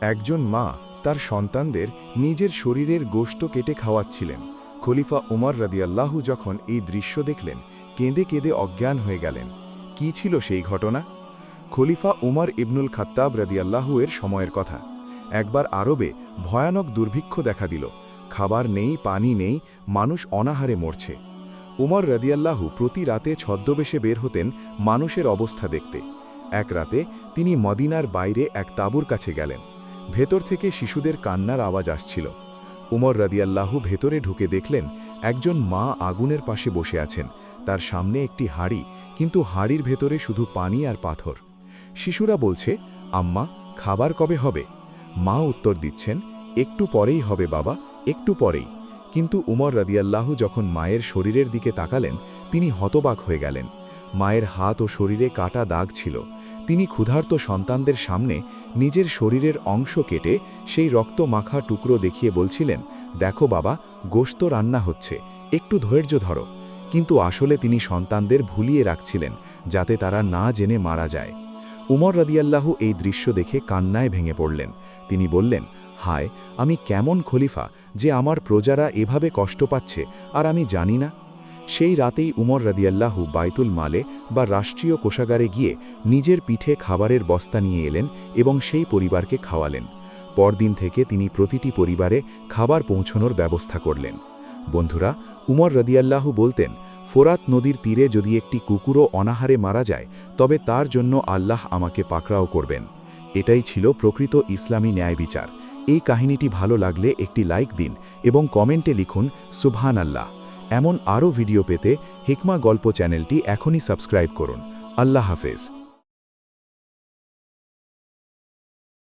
একজন মা তার সন্তানদের নিজের শরীরের গোশত কেটে খাওয়াচ্ছিলেন। খলিফা উমর রাদিয়াল্লাহু যখন এই দৃশ্য দেখলেন, কেঁদে কেঁদে অজ্ঞান হয়ে গেলেন। কি ছিল সেই ঘটনা? খলিফা উমর ইবনুল খাত্তাব রাদিয়াল্লাহু এর সময়ের কথা। একবার আরবে ভয়ানক দুর্ভিক্ষ দেখা দিল। খাবার নেই, পানি নেই, মানুষ অনাহারে মরছে। উমর রাদিয়াল্লাহু প্রতি রাতে ছদ্মবেশে বের হতেন মানুষের অবস্থা দেখতে। এক রাতে তিনি মদিনার বাইরে এক তাঁবুর কাছে গেলেন। ভেতর থেকে শিশুদের কান্নার আওয়াজ আসছিল। উমর রাদিয়াল্লাহু ভেতরে ঢুকে দেখলেন একজন মা আগুনের পাশে বসে আছেন। তার সামনে একটি হাঁড়ি, কিন্তু হাঁড়ির ভেতরে শুধু পানি আর পাথর। শিশুরা বলছে, আম্মা, খাবার কবে হবে? মা উত্তর দিচ্ছেন, একটু পরেই হবে বাবা, একটু পরেই। কিন্তু উমর রাদিয়াল্লাহু যখন মায়ের শরীরের দিকে তাকালেন, তিনি হতবাক হয়ে গেলেন। মায়ের হাত ও শরীরে কাটা দাগ ছিল। তিনি ক্ষুধার্ত সন্তানদের সামনে নিজের শরীরের অংশ কেটে সেই রক্ত মাখা টুকরো দেখিয়ে বলছিলেন, দেখো বাবা, গোশত রান্না হচ্ছে, একটু ধৈর্য ধরো। কিন্তু আসলে তিনি সন্তানদের ভুলিয়ে রাখছিলেন, যাতে তারা না জেনে মারা যায়। উমর রাদিয়াল্লাহু এই দৃশ্য দেখে কান্নায় ভেঙে পড়লেন। তিনি বললেন, হায়, আমি কেমন খলিফা যে আমার প্রজারা এভাবে কষ্ট পাচ্ছে আর আমি জানি না। সেই রাতেই উমর রাদিয়াল্লাহু বাইতুল মালে বা রাষ্ট্রীয় কোষাগারে গিয়ে নিজের পিঠে খাবারের বস্তা নিয়ে এলেন এবং সেই পরিবারকে খাওয়ালেন। পরদিন থেকে তিনি প্রতিটি পরিবারে খাবার পৌঁছানোর ব্যবস্থা করলেন। বন্ধুরা, উমর রাদিয়াল্লাহু বলতেন, ফোরাত নদীর তীরে যদি একটি কুকুরও অনাহারে মারা যায়, তবে তার জন্য আল্লাহ আমাকে পাকড়াও করবেন। এটাই ছিল প্রকৃত ইসলামী ন্যায় বিচার। এই কাহিনীটি ভালো লাগলে একটি লাইক দিন এবং কমেন্টে লিখুন সুবহানাল্লাহ। এমন আরও ভিডিও পেতে হিকমা গল্প চ্যানেলটি এখনই সাবস্ক্রাইব করুন। আল্লাহ হাফেজ।